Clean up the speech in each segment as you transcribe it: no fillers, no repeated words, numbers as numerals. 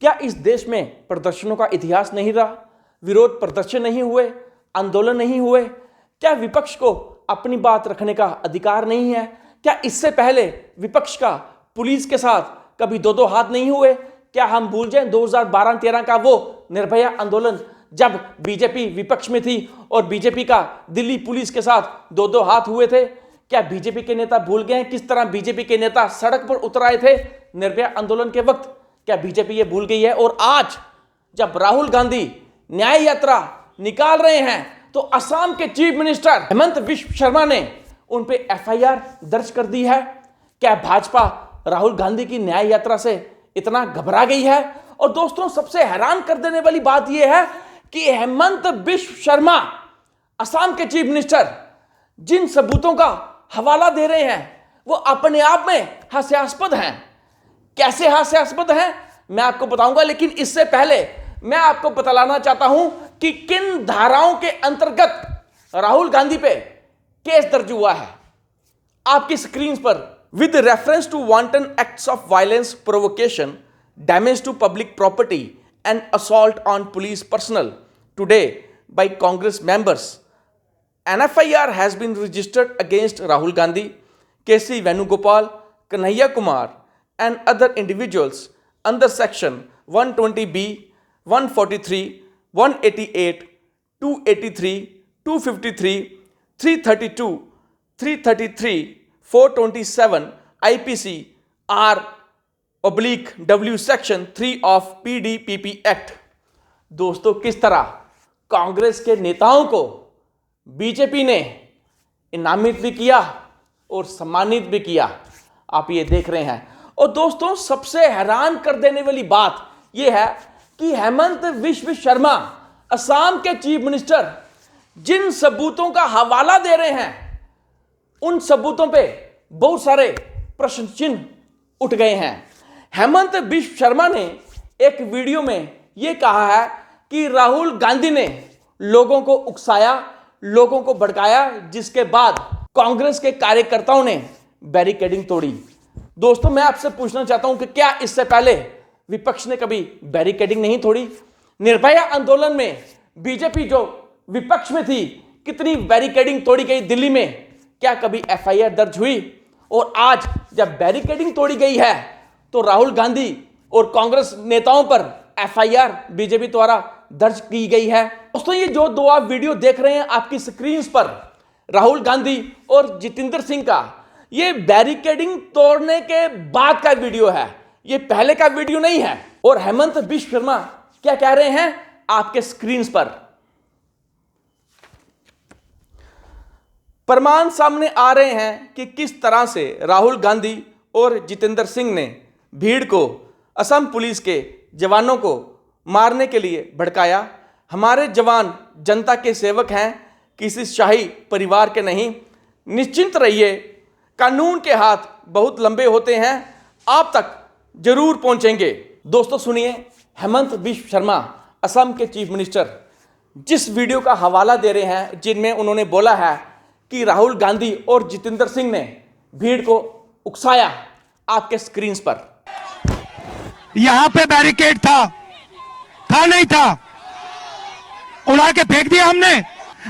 क्या इस देश में प्रदर्शनों का इतिहास नहीं रहा? विरोध प्रदर्शन नहीं हुए? आंदोलन नहीं हुए? क्या विपक्ष को अपनी बात रखने का अधिकार नहीं है? क्या इससे पहले विपक्ष का पुलिस के साथ कभी दो दो हाथ नहीं हुए? क्या हम भूल जाएं 2012-13 का वो निर्भया आंदोलन, जब बीजेपी विपक्ष में थी और बीजेपी का दिल्ली पुलिस के साथ दो दो हाथ हुए थे? क्या बीजेपी के नेता भूल गए हैं किस तरह बीजेपी के नेता सड़क पर उतर आए थे निर्भया आंदोलन के वक्त? क्या बीजेपी ये भूल गई है? और आज जब राहुल गांधी न्याय यात्रा निकाल रहे हैं तो असम के चीफ मिनिस्टर हेमंत बिश्व शर्मा ने उन पे एफआईआर दर्ज कर दी है। क्या भाजपा राहुल गांधी की न्याय यात्रा से इतना घबरा गई है? और दोस्तों, सबसे हैरान कर देने वाली बात यह है कि हेमंत बिश्व शर्मा, असम के चीफ मिनिस्टर, जिन सबूतों का हवाला दे रहे हैं वो अपने आप में हास्यास्पद हैं। कैसे हास्यास्पद हैं मैं आपको बताऊंगा, लेकिन इससे पहले मैं आपको बतलाना चाहता हूं कि किन धाराओं के अंतर्गत राहुल गांधी पे केस दर्ज हुआ है। आपकी स्क्रीन पर, with reference to wanton acts of violence, provocation, damage to public property and assault on police personnel today by Congress members, an FIR has been registered against Rahul Gandhi, KC Venugopal, Kanhaiya Kumar and other individuals under section 120B, 143, 188, 283, 253, 332, 333, 427 IPC R/W section 3 of PDPP Act। दोस्तों, किस तरह कांग्रेस के नेताओं को BJP ने इनामित भी किया और सम्मानित भी किया, आप ये देख रहे हैं। और दोस्तों, सबसे हैरान कर देने वाली बात यह है कि हेमंत बिश्व शर्मा, असम के चीफ मिनिस्टर, जिन सबूतों का हवाला दे रहे हैं उन सबूतों पे बहुत सारे प्रश्न चिन्ह उठ गए हैं। हेमंत बिश्व शर्मा ने एक वीडियो में यह कहा है कि राहुल गांधी ने लोगों को उकसाया, लोगों को भड़काया, जिसके बाद कांग्रेस के कार्यकर्ताओं ने बैरिकेडिंग तोड़ी। दोस्तों, मैं आपसे पूछना चाहता हूं कि क्या इससे पहले विपक्ष ने कभी बैरिकेडिंग नहीं तोड़ी? निर्भया आंदोलन में बीजेपी जो विपक्ष में थी, कितनी बैरिकेडिंग तोड़ी गई दिल्ली में? क्या कभी एफआईआर दर्ज हुई? और आज जब बैरिकेडिंग तोड़ी गई है तो राहुल गांधी और कांग्रेस नेताओं पर एफआईआर बीजेपी द्वारा दर्ज की गई है। दोस्तों, ये जो दो आप वीडियो देख रहे हैं आपकी स्क्रीन पर, राहुल गांधी और जितेंद्र सिंह का, ये बैरिकेडिंग तोड़ने के बाद का वीडियो है, ये पहले का वीडियो नहीं है। और हेमंत बिश्व शर्मा क्या कह रहे हैं आपके स्क्रीन पर, प्रमाण सामने आ रहे हैं कि किस तरह से राहुल गांधी और जितेंद्र सिंह ने भीड़ को, असम पुलिस के जवानों को मारने के लिए भड़काया। हमारे जवान जनता के सेवक हैं, किसी शाही परिवार के नहीं। निश्चिंत रहिए, कानून के हाथ बहुत लंबे होते हैं, आप तक जरूर पहुंचेंगे। दोस्तों सुनिए, हेमंत बिश्व शर्मा, असम के चीफ मिनिस्टर, जिस वीडियो का हवाला दे रहे हैं, जिनमें उन्होंने बोला है कि राहुल गांधी और जितेंद्र सिंह ने भीड़ को उकसाया, आपके स्क्रीन पर। यहां पे बैरिकेड था नहीं था, उड़ा के फेंक दिया हमने।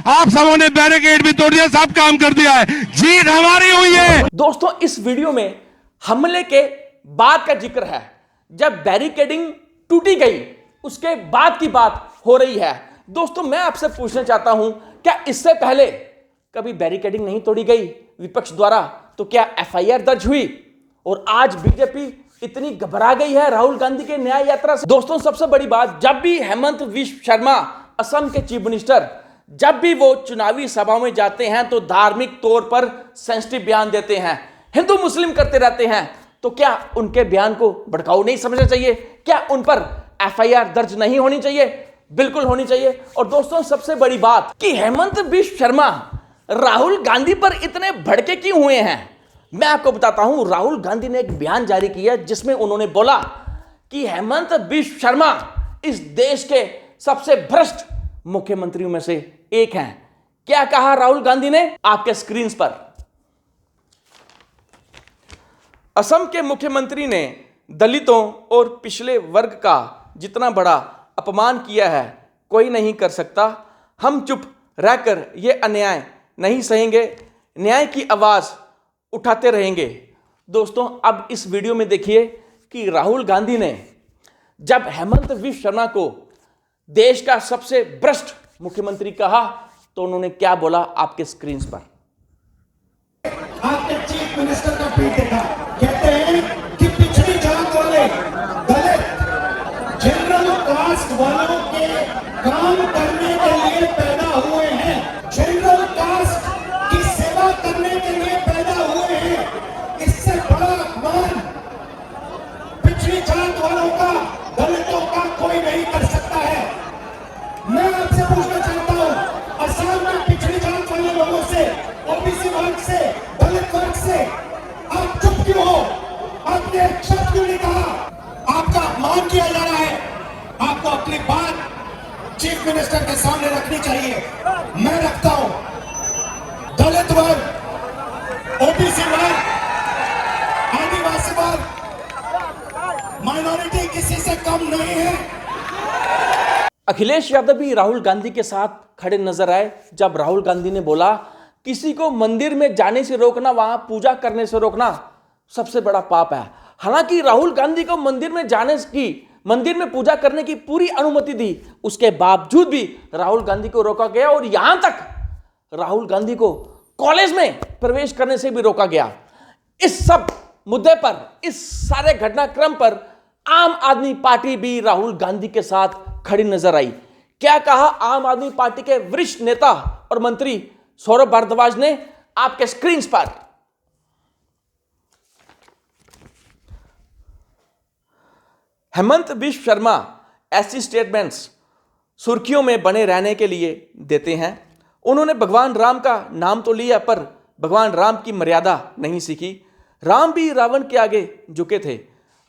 आप सबों ने बैरिकेड भी तोड़ दिया, सब काम कर दिया है, जीत हमारी हुई है। दोस्तों, इस वीडियो में हमले के बाद का जिक्र है, जब बैरिकेडिंग टूटी गई उसके बाद की बात हो रही है। दोस्तों, मैं आपसे पूछना चाहता हूं, क्या इससे पहले कभी बैरिकेडिंग नहीं तोड़ी गई विपक्ष द्वारा? तो क्या एफआईआर दर्ज हुई? और आज बीजेपी इतनी घबरा गई है राहुल गांधी के न्याय यात्रा से। दोस्तों, सबसे बड़ी बात, जब भी हेमंत बिश्व शर्मा, असम के चीफ मिनिस्टर, जब भी वो चुनावी सभाओं में जाते हैं तो धार्मिक तौर पर सेंसिटिव बयान देते हैं, हिंदू मुस्लिम करते रहते हैं, तो क्या उनके बयान को भड़काऊ नहीं समझना चाहिए? क्या उन पर एफआईआर दर्ज नहीं होनी चाहिए? बिल्कुल होनी चाहिए। और दोस्तों, सबसे बड़ी बात कि हेमंत बिश्व शर्मा राहुल गांधी पर इतने भड़के क्यों हुए हैं, मैं आपको बताता हूं। राहुल गांधी ने एक बयान जारी किया जिसमें उन्होंने बोला कि हेमंत बिश्व शर्मा इस देश के सबसे भ्रष्ट मुख्यमंत्रियों में से एक हैं। क्या कहा राहुल गांधी ने? आपके स्क्रीन पर। असम के मुख्यमंत्री ने दलितों और पिछड़े वर्ग का जितना बड़ा अपमान किया है कोई नहीं कर सकता। हम चुप रहकर ये अन्याय नहीं सहेंगे, न्याय की आवाज़ उठाते रहेंगे। दोस्तों, अब इस वीडियो में देखिए कि राहुल गांधी ने जब हेमंत विश्व शर्मा को देश का सबसे भ्रष्ट मुख्यमंत्री कहा तो उन्होंने क्या बोला, आपके स्क्रीन पर। आपने चीफ मिनिस्टर का ट्वीट देखा, कहते हैं कि पिछड़ी जात वाले दलित जनरल कास्ट वालों के काम करने के लिए पैदा हुए हैं, जनरल कास्ट की सेवा करने के लिए पैदा हुए हैं। इससे बड़ा अपमान पिछड़ी जात वालों का, दलितों का कोई नहीं कर सकता है। मैं आपसे पूछना चाहता हूं, असम में पिछड़ी जात वाले लोगों से, ओबीसी वर्ग से, दलित वर्ग से आप चुप क्यों हो? आपने एक शब्द क्यों नहीं कहा? आपका अपमान किया जा रहा है। आपको अपनी बात चीफ मिनिस्टर के सामने रखनी चाहिए। मैं रखता हूं। दलित वर्ग, ओबीसी वर्ग, आदिवासी वर्ग, माइनॉरिटी किसी से कम नहीं है। अखिलेश यादव भी राहुल गांधी के साथ खड़े नजर आए जब राहुल गांधी ने बोला किसी को मंदिर में जाने से रोकना, वहां पूजा करने से रोकना सबसे बड़ा पाप है। हालांकि राहुल गांधी को मंदिर में जाने की, मंदिर में पूजा करने की पूरी अनुमति दी, उसके बावजूद भी राहुल गांधी को रोका गया और यहां तक राहुल गांधी को कॉलेज में प्रवेश करने से भी रोका गया। इस सब मुद्दे पर, इस सारे घटनाक्रम पर आम आदमी पार्टी भी राहुल गांधी के साथ खड़ी नजर आई। क्या कहा आम आदमी पार्टी के वरिष्ठ नेता और मंत्री सौरभ भारद्वाज ने, आपके स्क्रीन पर। हेमंत विश्व शर्मा ऐसी स्टेटमेंट्स सुर्खियों में बने रहने के लिए देते हैं। उन्होंने भगवान राम का नाम तो लिया पर भगवान राम की मर्यादा नहीं सीखी। राम भी रावण के आगे झुके थे।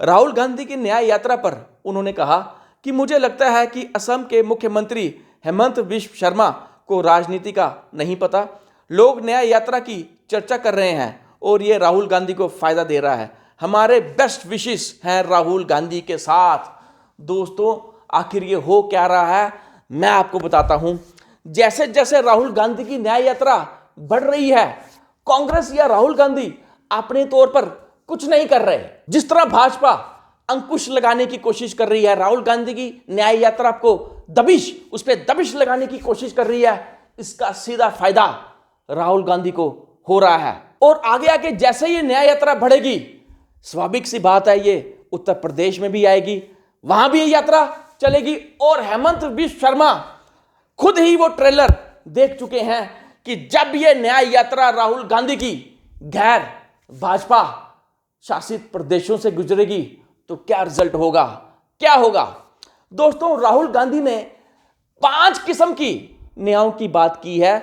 राहुल गांधी की न्याय यात्रा पर उन्होंने कहा कि मुझे लगता है कि असम के मुख्यमंत्री हेमंत विश्व शर्मा को राजनीति का नहीं पता। लोग न्याय यात्रा की चर्चा कर रहे हैं और ये राहुल गांधी को फायदा दे रहा है। हमारे बेस्ट विशेस हैं राहुल गांधी के साथ। दोस्तों, आखिर ये हो क्या रहा है, मैं आपको बताता हूं। जैसे जैसे राहुल गांधी की न्याय यात्रा बढ़ रही है, कांग्रेस या राहुल गांधी अपने तौर पर कुछ नहीं कर रहे। जिस तरह भाजपा अंकुश लगाने की कोशिश कर रही है, राहुल गांधी की न्याय यात्रा को उस पर दबिश लगाने की कोशिश कर रही है, इसका सीधा फायदा राहुल गांधी को हो रहा है। और आगे आगे जैसे ये न्याय यात्रा बढ़ेगी, स्वाभाविक सी बात है ये उत्तर प्रदेश में भी आएगी, वहां भी ये यात्रा चलेगी। और हेमंत विश्व शर्मा खुद ही वो ट्रेलर देख चुके हैं कि जब ये न्याय यात्रा राहुल गांधी की गैर भाजपा शासित प्रदेशों से गुजरेगी तो क्या रिजल्ट होगा, क्या होगा। दोस्तों, राहुल गांधी ने 5 किस्म की न्यायों की बात की है।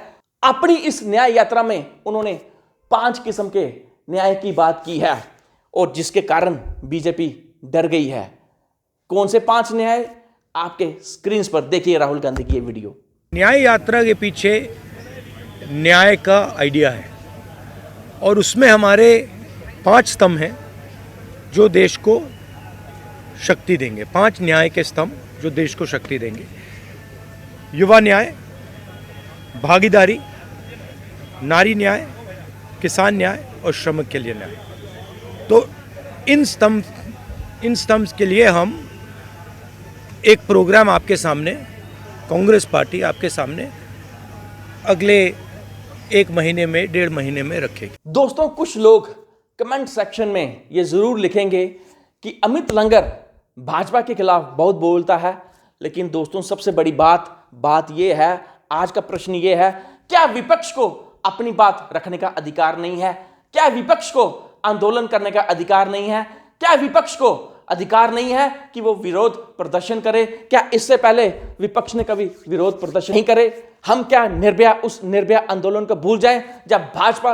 अपनी इस न्याय यात्रा में उन्होंने 5 किस्म के न्याय की बात की है और जिसके कारण बीजेपी डर गई है। कौन से 5 न्याय, आपके स्क्रीन पर देखिए राहुल गांधी की ये वीडियो। न्याय यात्रा के पीछे न्याय का आइडिया है और उसमें हमारे 5 स्तंभ हैं जो देश को शक्ति देंगे। 5 न्याय के स्तंभ जो देश को शक्ति देंगे। युवा न्याय, भागीदारी, नारी न्याय, किसान न्याय और श्रमिक के लिए न्याय। तो इन स्तंभ के लिए हम एक प्रोग्राम आपके सामने, कांग्रेस पार्टी आपके सामने अगले 1 महीने में, 1.5 महीने में रखेगी। दोस्तों, कुछ लोग कमेंट सेक्शन में ये जरूर लिखेंगे कि अमित लंगर भाजपा के खिलाफ बहुत बोलता है, लेकिन दोस्तों सबसे बड़ी बात ये है, आज का प्रश्न ये है, क्या विपक्ष को अपनी बात रखने का अधिकार नहीं है? क्या विपक्ष को आंदोलन करने का अधिकार नहीं है? क्या विपक्ष को अधिकार नहीं है कि वो विरोध प्रदर्शन करे? क्या इससे पहले विपक्ष ने कभी विरोध प्रदर्शन नहीं करे? हम क्या उस निर्भया आंदोलन को भूल जाएं जब भाजपा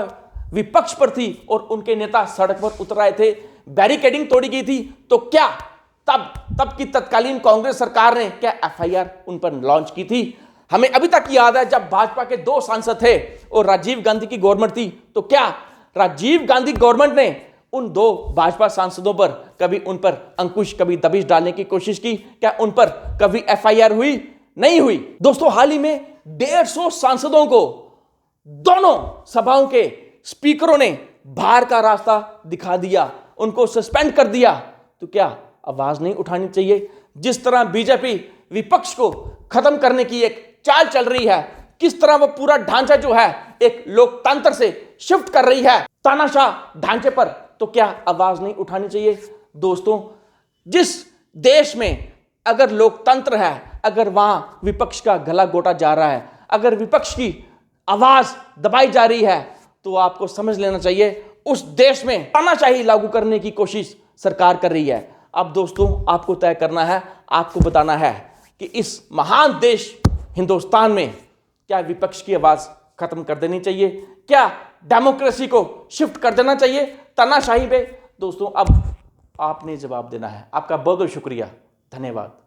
विपक्ष पर थी और उनके नेता सड़क पर उतर आए थे, बैरिकेडिंग तोड़ी गई थी? तो क्या तब की तत्कालीन कांग्रेस सरकार ने क्या एफआईआर उन पर लॉन्च की थी? हमें अभी तक याद है जब भाजपा के 2 सांसद थे और राजीव गांधी की गवर्नमेंट थी, तो क्या राजीव गांधी गवर्नमेंट ने उन 2 भाजपा सांसदों पर कभी उन पर अंकुश, कभी दबिश डालने की कोशिश की? क्या उन पर कभी एफआईआर हुई? नहीं हुई। दोस्तों, हाल ही में 150 सांसदों को दोनों सभाओं के स्पीकरों ने बाहर का रास्ता दिखा दिया, उनको सस्पेंड कर दिया। तो क्या आवाज नहीं उठानी चाहिए? जिस तरह बीजेपी विपक्ष को खत्म करने की एक चाल चल रही है, किस तरह वो पूरा ढांचा जो है एक लोकतंत्र से शिफ्ट कर रही है तानाशाह ढांचे पर, तो क्या आवाज नहीं उठानी चाहिए? दोस्तों, जिस देश में अगर लोकतंत्र है, अगर वहां विपक्ष का गला घोटा जा रहा है, अगर विपक्ष की आवाज दबाई जा रही है, तो आपको समझ लेना चाहिए उस देश में तानाशाही लागू करने की कोशिश सरकार कर रही है। अब दोस्तों, आपको तय करना है, आपको बताना है कि इस महान देश हिंदुस्तान में क्या विपक्ष की आवाज खत्म कर देनी चाहिए? क्या डेमोक्रेसी को शिफ्ट कर देना चाहिए तानाशाही पे? दोस्तों, अब आपने जवाब देना है। आपका बहुत बहुत शुक्रिया, धन्यवाद।